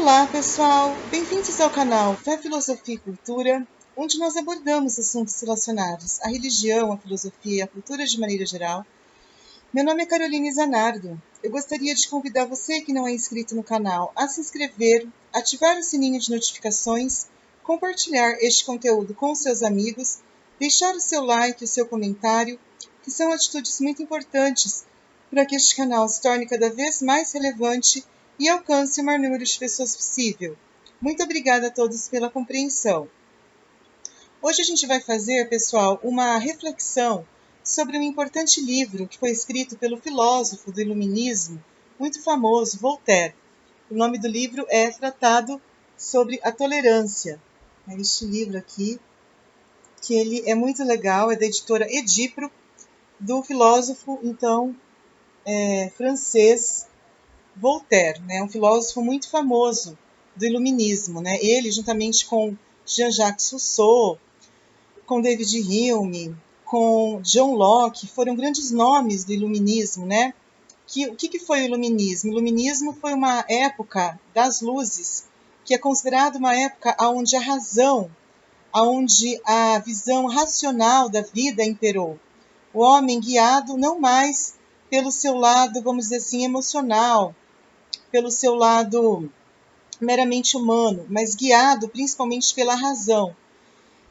Olá, pessoal! Bem-vindos ao canal Fé, Filosofia e Cultura, onde nós abordamos assuntos relacionados à religião, à filosofia e à cultura de maneira geral. Meu nome é Caroline Zanardo. Eu gostaria de convidar você que não é inscrito no canal a se inscrever, ativar o sininho de notificações, compartilhar este conteúdo com seus amigos, deixar o seu like e o seu comentário, que são atitudes muito importantes para que este canal se torne cada vez mais relevante e alcance o maior número de pessoas possível. Muito obrigada a todos pela compreensão. Hoje a gente vai fazer, pessoal, uma reflexão sobre um importante livro que foi escrito pelo filósofo do Iluminismo, muito famoso, Voltaire. O nome do livro é Tratado sobre a Tolerância. É este livro aqui, que ele é muito legal, é da editora Edipro, do filósofo, então, francês Voltaire, né? Um filósofo muito famoso do Iluminismo, né? Ele, juntamente com Jean-Jacques Rousseau, com David Hume, com John Locke, foram grandes nomes do Iluminismo, né? O que foi o Iluminismo? O Iluminismo foi uma época das luzes, que é considerada uma época onde a razão, onde a visão racional da vida imperou. O homem guiado não mais pelo seu lado, vamos dizer assim, emocional, pelo seu lado meramente humano, mas guiado principalmente pela razão.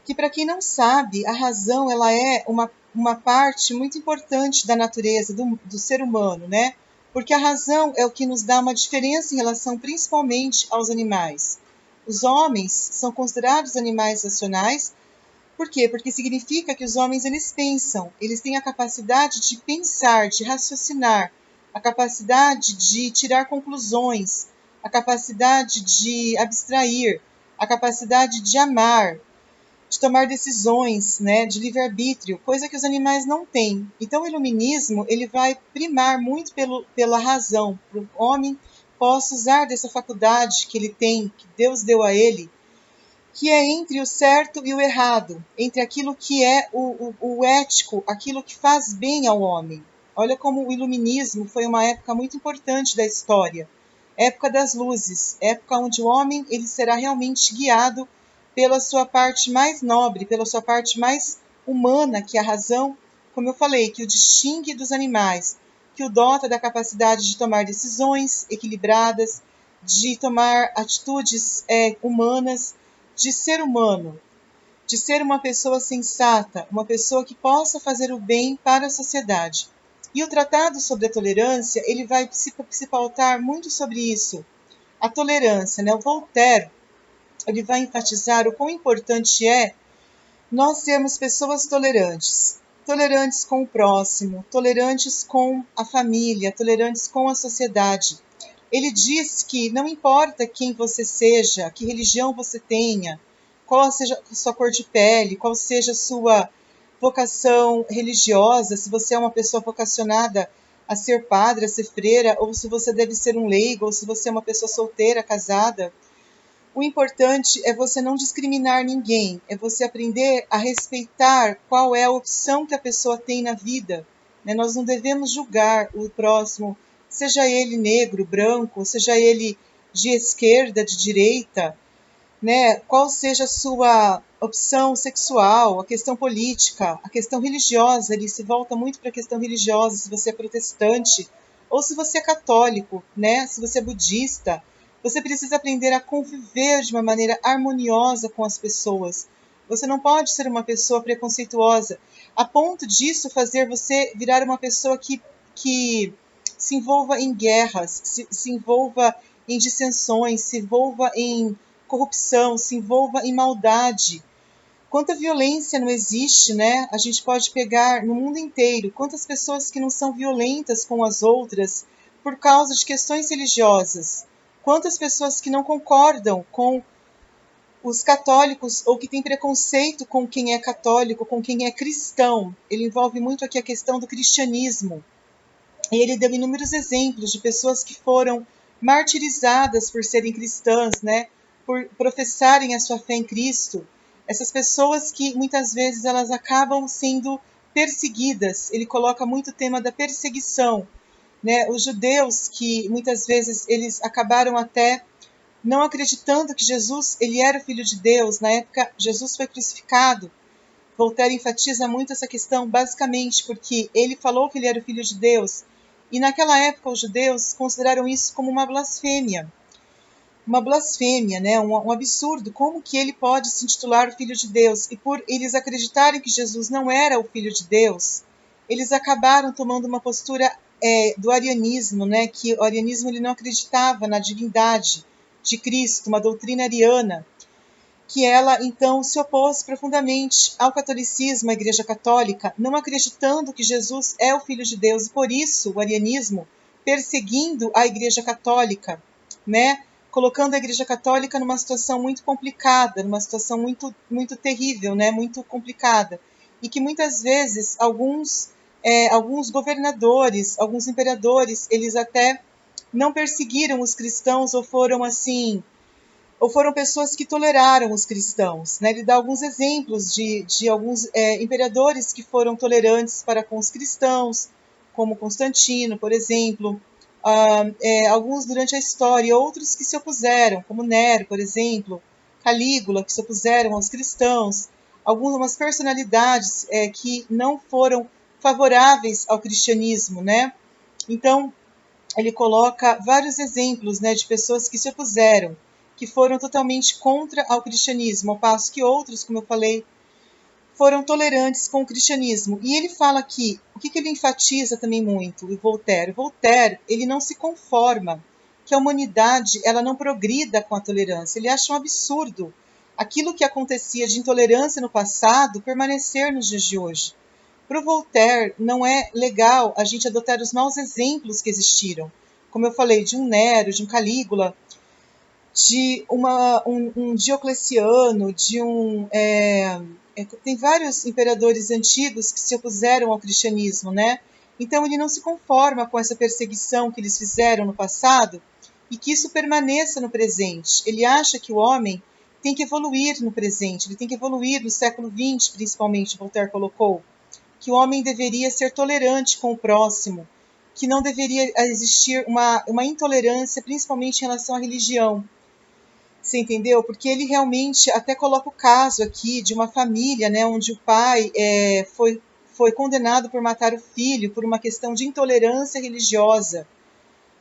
Que, para quem não sabe, a razão ela é uma parte muito importante da natureza do ser humano, né? Porque a razão é o que nos dá uma diferença em relação principalmente aos animais. Os homens são considerados animais racionais. Por quê? Porque significa que os homens eles pensam, eles têm a capacidade de pensar, de raciocinar, a capacidade de tirar conclusões, a capacidade de abstrair, a capacidade de amar, de tomar decisões, né, de livre-arbítrio, coisa que os animais não têm. Então o iluminismo ele vai primar muito pela razão, para o homem possa usar dessa faculdade que ele tem, que Deus deu a ele, que é entre o certo e o errado, entre aquilo que é o ético, aquilo que faz bem ao homem. Olha como o iluminismo foi uma época muito importante da história, época das luzes, época onde o homem ele será realmente guiado pela sua parte mais nobre, pela sua parte mais humana, que é a razão, como eu falei, que o distingue dos animais, que o dota da capacidade de tomar decisões equilibradas, de tomar atitudes humanas, de ser humano, de ser uma pessoa sensata, uma pessoa que possa fazer o bem para a sociedade. E o Tratado sobre a Tolerância, ele vai se pautar muito sobre isso. A tolerância, né? O Voltaire, ele vai enfatizar o quão importante é nós sermos pessoas tolerantes. Tolerantes com o próximo, tolerantes com a família, tolerantes com a sociedade. Ele diz que não importa quem você seja, que religião você tenha, qual seja a sua cor de pele, qual seja a sua vocação religiosa, se você é uma pessoa vocacionada a ser padre, a ser freira, ou se você deve ser um leigo, ou se você é uma pessoa solteira, casada. O importante é você não discriminar ninguém, é você aprender a respeitar qual é a opção que a pessoa tem na vida. Né? Nós não devemos julgar o próximo, seja ele negro, branco, seja ele de esquerda, de direita, né? Qual seja a sua opção sexual, a questão política, a questão religiosa. Ele se volta muito para a questão religiosa, se você é protestante ou se você é católico, né? Se você é budista. Você precisa aprender a conviver de uma maneira harmoniosa com as pessoas. Você não pode ser uma pessoa preconceituosa, a ponto disso fazer você virar uma pessoa que se envolva em guerras, se envolva em dissensões, se envolva em corrupção, se envolva em maldade. Quanta violência não existe, né? A gente pode pegar no mundo inteiro quantas pessoas que não são violentas com as outras por causa de questões religiosas. Quantas pessoas que não concordam com os católicos ou que têm preconceito com quem é católico, com quem é cristão. Ele envolve muito aqui a questão do cristianismo. E ele deu inúmeros exemplos de pessoas que foram martirizadas por serem cristãs, né? Por professarem a sua fé em Cristo. Essas pessoas que muitas vezes elas acabam sendo perseguidas. Ele coloca muito o tema da perseguição, né? Os judeus que muitas vezes eles acabaram até não acreditando que Jesus ele era o Filho de Deus. Na época, Jesus foi crucificado. Voltaire enfatiza muito essa questão, basicamente porque ele falou que ele era o Filho de Deus. E naquela época, os judeus consideraram isso como uma blasfêmia. Uma blasfêmia, né? Um absurdo. Como que ele pode se intitular o Filho de Deus? E por eles acreditarem que Jesus não era o Filho de Deus, eles acabaram tomando uma postura do arianismo, né? Que o arianismo ele não acreditava na divindade de Cristo, uma doutrina ariana, que ela então se opôs profundamente ao catolicismo, à Igreja Católica, não acreditando que Jesus é o Filho de Deus, e por isso o arianismo perseguindo a Igreja Católica, né? Colocando a Igreja Católica numa situação muito complicada, numa situação muito terrível, né? Muito complicada, e que muitas vezes alguns governadores, alguns imperadores, eles até não perseguiram os cristãos ou foram pessoas que toleraram os cristãos. Né? Ele dá alguns exemplos de alguns imperadores que foram tolerantes para com os cristãos, como Constantino, por exemplo, alguns durante a história, outros que se opuseram, como Nero, por exemplo, Calígula, que se opuseram aos cristãos, algumas personalidades que não foram favoráveis ao cristianismo, né? Então, ele coloca vários exemplos, né, de pessoas que se opuseram, que foram totalmente contra ao cristianismo, ao passo que outros, como eu falei, foram tolerantes com o cristianismo. E ele fala aqui, o que ele enfatiza também muito, o Voltaire? Voltaire, ele não se conforma que a humanidade ela não progrida com a tolerância. Ele acha um absurdo aquilo que acontecia de intolerância no passado permanecer nos dias de hoje. Para o Voltaire, não é legal a gente adotar os maus exemplos que existiram. Como eu falei, de um Nero, de um Calígula, de um Diocleciano, tem vários imperadores antigos que se opuseram ao cristianismo, né? Então ele não se conforma com essa perseguição que eles fizeram no passado e que isso permaneça no presente. Ele acha que o homem tem que evoluir no presente, ele tem que evoluir no século XX, principalmente, Voltaire colocou, que o homem deveria ser tolerante com o próximo, que não deveria existir uma intolerância, principalmente em relação à religião. Você entendeu? Porque ele realmente até coloca o caso aqui de uma família, né, onde o pai foi condenado por matar o filho por uma questão de intolerância religiosa.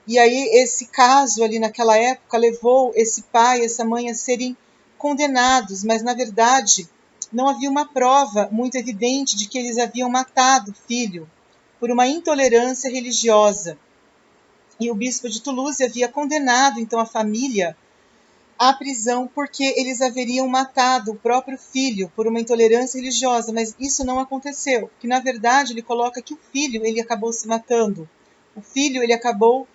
E aí esse caso ali naquela época levou esse pai e essa mãe a serem condenados, mas na verdade não havia uma prova muito evidente de que eles haviam matado o filho por uma intolerância religiosa. E o bispo de Toulouse havia condenado então a família à prisão porque eles haveriam matado o próprio filho por uma intolerância religiosa, mas isso não aconteceu, que na verdade ele coloca que o filho ele acabou se matando. O filho ele acabou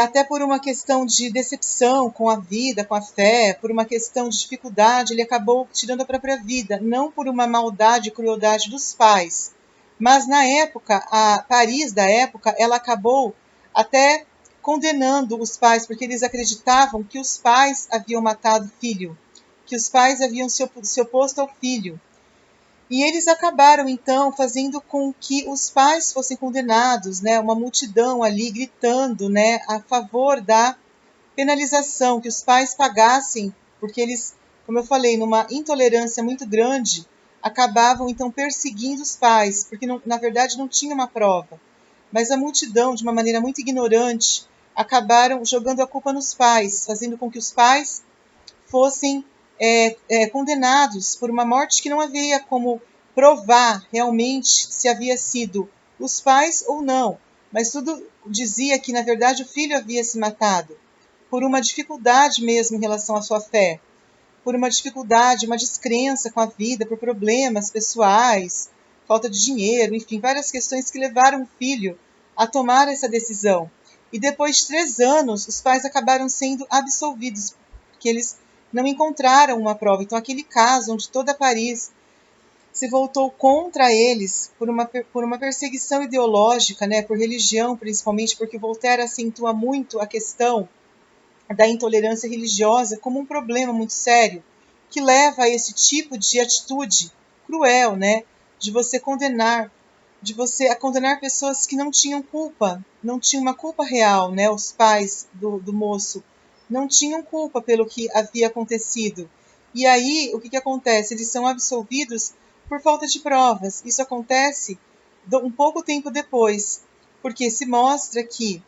até por uma questão de decepção com a vida, com a fé, por uma questão de dificuldade, ele acabou tirando a própria vida, não por uma maldade e crueldade dos pais. Mas na época, a Paris da época, ela acabou até condenando os pais, porque eles acreditavam que os pais haviam matado o filho, que os pais haviam se oposto ao filho. E eles acabaram, então, fazendo com que os pais fossem condenados, né? Uma multidão ali gritando, né, a favor da penalização, que os pais pagassem, porque eles, como eu falei, numa intolerância muito grande, acabavam, então, perseguindo os pais, porque, na verdade, não tinha uma prova. Mas a multidão, de uma maneira muito ignorante, acabaram jogando a culpa nos pais, fazendo com que os pais fossem condenados por uma morte que não havia como provar realmente se havia sido os pais ou não, mas tudo dizia que, na verdade, o filho havia se matado por uma dificuldade mesmo em relação à sua fé, por uma dificuldade, uma descrença com a vida, por problemas pessoais, falta de dinheiro, enfim, várias questões que levaram o filho a tomar essa decisão. E depois de 3 anos, os pais acabaram sendo absolvidos, porque eles não encontraram uma prova. Então, aquele caso onde toda Paris se voltou contra eles por uma perseguição ideológica, né, por religião, principalmente, porque Voltaire acentua muito a questão da intolerância religiosa como um problema muito sério, que leva a esse tipo de atitude cruel, né, de você condenar pessoas que não tinham culpa, não tinham uma culpa real, né, os pais do moço, não tinham culpa pelo que havia acontecido. E aí, o que acontece? Eles são absolvidos por falta de provas. Isso acontece um pouco tempo depois, porque se mostra que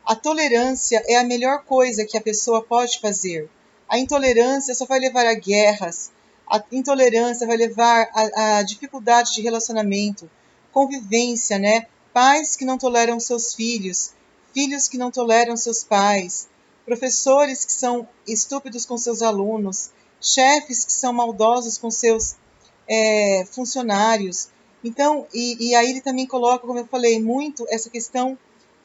a tolerância é a melhor coisa que a pessoa pode fazer. A intolerância só vai levar a guerras, a intolerância vai levar a dificuldade de relacionamento, convivência, né? Pais que não toleram seus filhos, filhos que não toleram seus pais, professores que são estúpidos com seus alunos, chefes que são maldosos com seus funcionários. Então, e aí ele também coloca, como eu falei, muito essa questão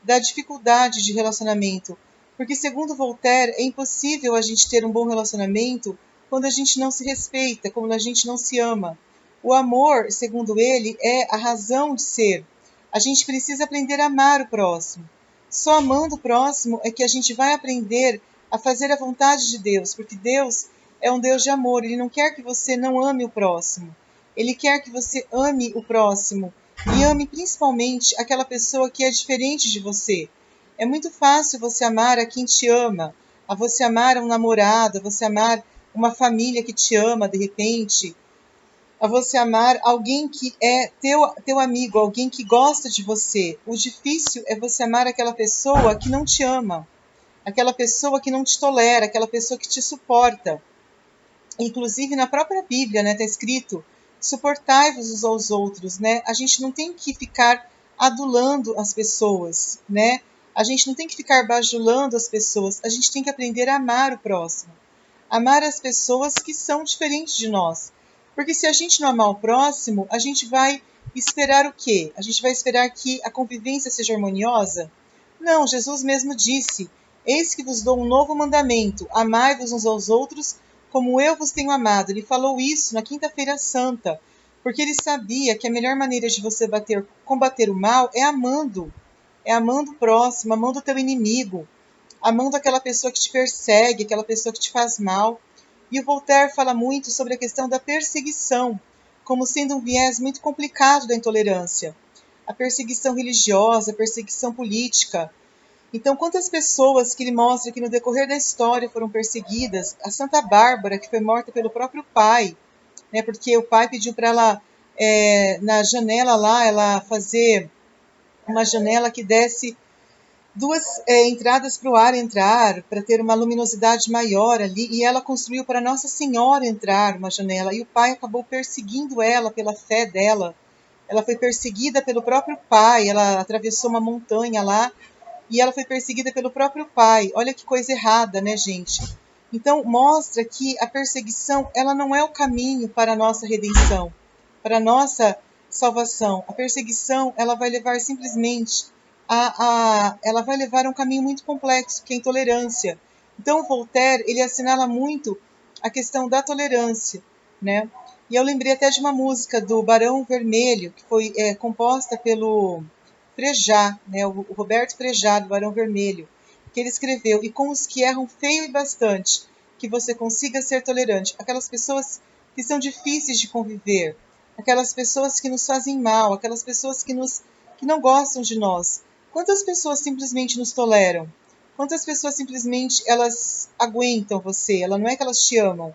da dificuldade de relacionamento. Porque, segundo Voltaire, é impossível a gente ter um bom relacionamento quando a gente não se respeita, quando a gente não se ama. O amor, segundo ele, é a razão de ser. A gente precisa aprender a amar o próximo. Só amando o próximo é que a gente vai aprender a fazer a vontade de Deus, porque Deus é um Deus de amor. Ele não quer que você não ame o próximo. Ele quer que você ame o próximo e ame principalmente aquela pessoa que é diferente de você. É muito fácil você amar a quem te ama, a você amar um namorado, a você amar uma família que te ama de repente, a você amar alguém que é teu amigo, alguém que gosta de você. O difícil é você amar aquela pessoa que não te ama, aquela pessoa que não te tolera, aquela pessoa que te suporta. Inclusive na própria Bíblia, né, está escrito: suportai-vos uns aos outros, né? A gente não tem que ficar adulando as pessoas, né? A gente não tem que ficar bajulando as pessoas. A gente tem que aprender a amar o próximo, amar as pessoas que são diferentes de nós. Porque se a gente não amar o próximo, a gente vai esperar o quê? A gente vai esperar que a convivência seja harmoniosa? Não, Jesus mesmo disse: eis que vos dou um novo mandamento, amai-vos uns aos outros como eu vos tenho amado. Ele falou isso na Quinta-feira Santa, porque ele sabia que a melhor maneira de você combater o mal é amando o próximo, amando o teu inimigo, amando aquela pessoa que te persegue, aquela pessoa que te faz mal. E o Voltaire fala muito sobre a questão da perseguição, como sendo um viés muito complicado da intolerância. A perseguição religiosa, a perseguição política. Então, quantas pessoas que ele mostra que no decorrer da história foram perseguidas? A Santa Bárbara, que foi morta pelo próprio pai, né, porque o pai pediu para ela, na janela lá, ela fazer uma janela que desse duas entradas para o ar entrar, para ter uma luminosidade maior ali, e ela construiu para Nossa Senhora entrar uma janela, e o pai acabou perseguindo ela pela fé dela. Ela foi perseguida pelo próprio pai, ela atravessou uma montanha lá, e ela foi perseguida pelo próprio pai. Olha que coisa errada, né, gente? Então, mostra que a perseguição, ela não é o caminho para a nossa redenção, para a nossa salvação. A perseguição, ela vai levar simplesmente ela vai levar a um caminho muito complexo, que é a intolerância. Então, Voltaire, ele assinala muito a questão da tolerância, né? E eu lembrei até de uma música do Barão Vermelho, que foi composta pelo Frejá, né? O Roberto Frejá, do Barão Vermelho, que ele escreveu: e com os que erram feio e bastante, que você consiga ser tolerante. Aquelas pessoas que são difíceis de conviver, aquelas pessoas que nos fazem mal, aquelas pessoas que não gostam de nós. Quantas pessoas simplesmente nos toleram? Quantas pessoas simplesmente elas aguentam você? Ela não é que elas te amam,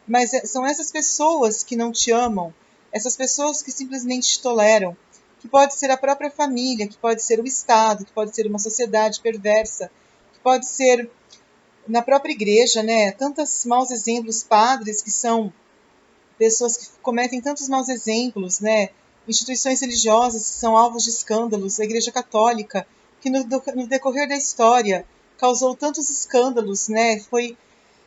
mas são essas pessoas que não te amam, essas pessoas que simplesmente te toleram, que pode ser a própria família, que pode ser o Estado, que pode ser uma sociedade perversa, que pode ser na própria igreja, né? Tantos maus exemplos, padres que são pessoas que cometem tantos maus exemplos, né? Instituições religiosas que são alvos de escândalos, a Igreja Católica, que no decorrer da história causou tantos escândalos, né? Foi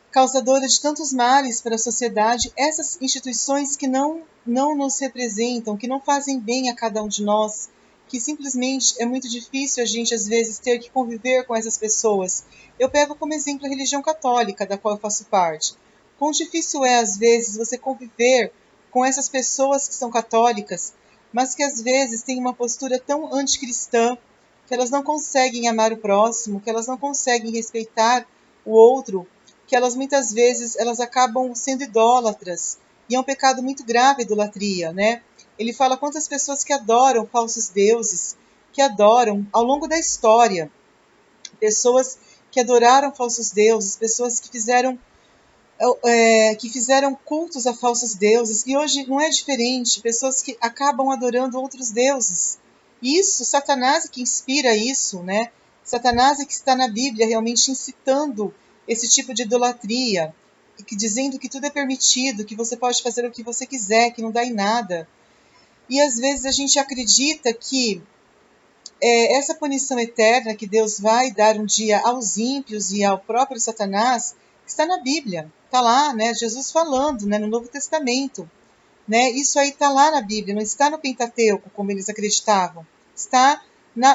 causadora de tantos males para a sociedade. Essas instituições que não nos representam, que não fazem bem a cada um de nós, que simplesmente é muito difícil a gente, às vezes, ter que conviver com essas pessoas. Eu pego como exemplo a religião católica, da qual eu faço parte. Quão difícil é, às vezes, você conviver com essas pessoas que são católicas, mas que, às vezes, têm uma postura tão anticristã, que elas não conseguem amar o próximo, que elas não conseguem respeitar o outro, que elas muitas vezes elas acabam sendo idólatras, e é um pecado muito grave a idolatria, né? Ele fala quantas pessoas que adoram falsos deuses, que adoram ao longo da história, pessoas que adoraram falsos deuses, pessoas que fizeram cultos a falsos deuses, e hoje não é diferente, pessoas que acabam adorando outros deuses. Isso, Satanás é que inspira isso, né? Satanás é que está na Bíblia realmente incitando esse tipo de idolatria, dizendo que tudo é permitido, que você pode fazer o que você quiser, que não dá em nada. E às vezes a gente acredita que essa punição eterna que Deus vai dar um dia aos ímpios e ao próprio Satanás está na Bíblia, está lá, né? Jesus falando, né? No Novo Testamento, né? Isso aí está lá na Bíblia, não está no Pentateuco como eles acreditavam, está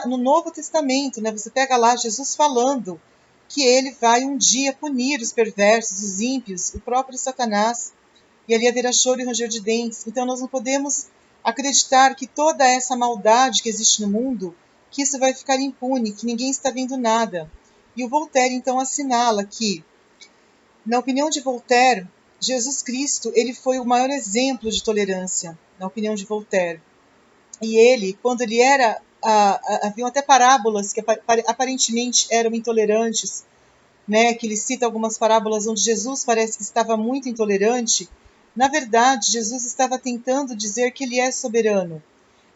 no Novo Testamento, né? Você pega lá Jesus falando que ele vai um dia punir os perversos, os ímpios, o próprio Satanás, e ali haverá choro e ranger de dentes. Então nós não podemos acreditar que toda essa maldade que existe no mundo, que isso vai ficar impune, que ninguém está vendo nada. E o Voltaire então assinala que, na opinião de Voltaire, Jesus Cristo ele foi o maior exemplo de tolerância, na opinião de Voltaire. E ele, quando ele era, haviam até parábolas que aparentemente eram intolerantes, né, que ele cita algumas parábolas onde Jesus parece que estava muito intolerante. Na verdade, Jesus estava tentando dizer que ele é soberano,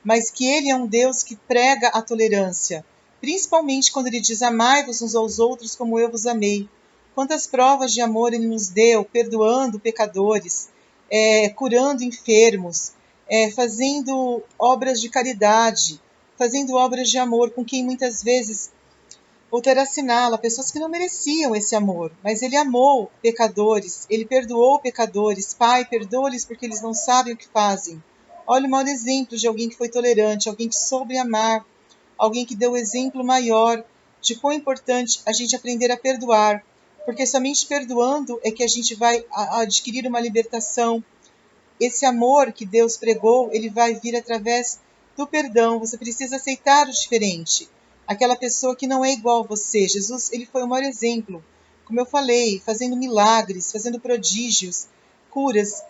mas que ele é um Deus que prega a tolerância, principalmente quando ele diz: amai-vos uns aos outros como eu vos amei. Quantas provas de amor ele nos deu, perdoando pecadores, curando enfermos, fazendo obras de caridade, fazendo obras de amor com quem muitas vezes Voltaire assinala pessoas que não mereciam esse amor, mas ele amou pecadores, ele perdoou pecadores. Pai, perdoa-lhes porque eles não sabem o que fazem. Olha o maior exemplo de alguém que foi tolerante, alguém que soube amar, alguém que deu o exemplo maior de quão importante a gente aprender a perdoar, porque somente perdoando é que a gente vai adquirir uma libertação. Esse amor que Deus pregou, ele vai vir através do perdão. Você precisa aceitar o diferente, aquela pessoa que não é igual a você. Jesus, ele foi o maior exemplo, como eu falei, fazendo milagres, fazendo prodígios, curas.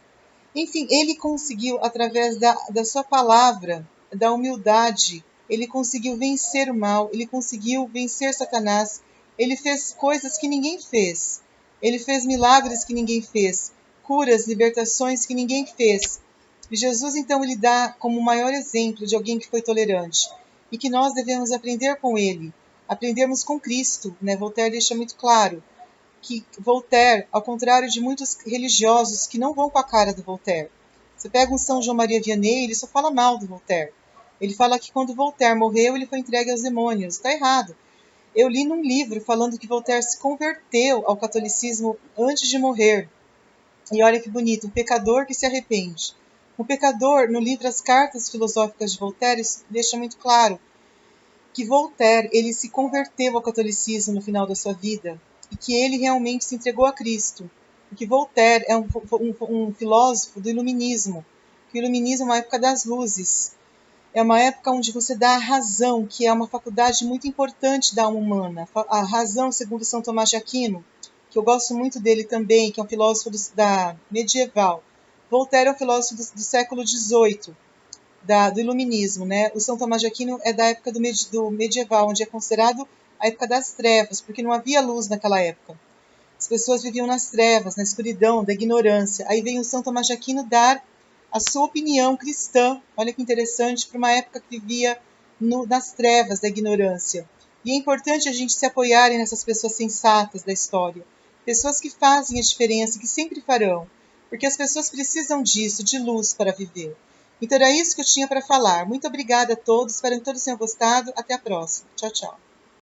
Enfim, ele conseguiu, através da sua palavra, da humildade, ele conseguiu vencer o mal, ele conseguiu vencer Satanás. Ele fez coisas que ninguém fez. Ele fez milagres que ninguém fez, curas, libertações que ninguém fez. E Jesus, então, ele dá como o maior exemplo de alguém que foi tolerante e que nós devemos aprender com ele, aprendermos com Cristo, né? Voltaire deixa muito claro que Voltaire, ao contrário de muitos religiosos que não vão com a cara do Voltaire. Você pega um São João Maria Vianney, ele só fala mal do Voltaire. Ele fala que quando Voltaire morreu, ele foi entregue aos demônios. Está errado. Eu li num livro falando que Voltaire se converteu ao catolicismo antes de morrer. E olha que bonito, um pecador que se arrepende. O pecador, no livro As Cartas Filosóficas de Voltaire, deixa muito claro que Voltaire ele se converteu ao catolicismo no final da sua vida e que ele realmente se entregou a Cristo. E que Voltaire é um filósofo do iluminismo, que o iluminismo é uma época das luzes, é uma época onde você dá a razão, que é uma faculdade muito importante da alma humana. A razão, segundo São Tomás de Aquino, que eu gosto muito dele também, que é um filósofo da medieval. Voltaire é um filósofo do século XVIII, do iluminismo, né? O São Tomás de Aquino é da época do medieval, onde é considerado a época das trevas, porque não havia luz naquela época. As pessoas viviam nas trevas, na escuridão, da ignorância. Aí vem o São Tomás de Aquino dar a sua opinião cristã, olha que interessante, para uma época que vivia nas trevas da ignorância. E é importante a gente se apoiar nessas pessoas sensatas da história, pessoas que fazem a diferença, que sempre farão, porque as pessoas precisam disso, de luz para viver. Então era isso que eu tinha para falar. Muito obrigada a todos, espero que todos tenham gostado. Até a próxima. Tchau, tchau.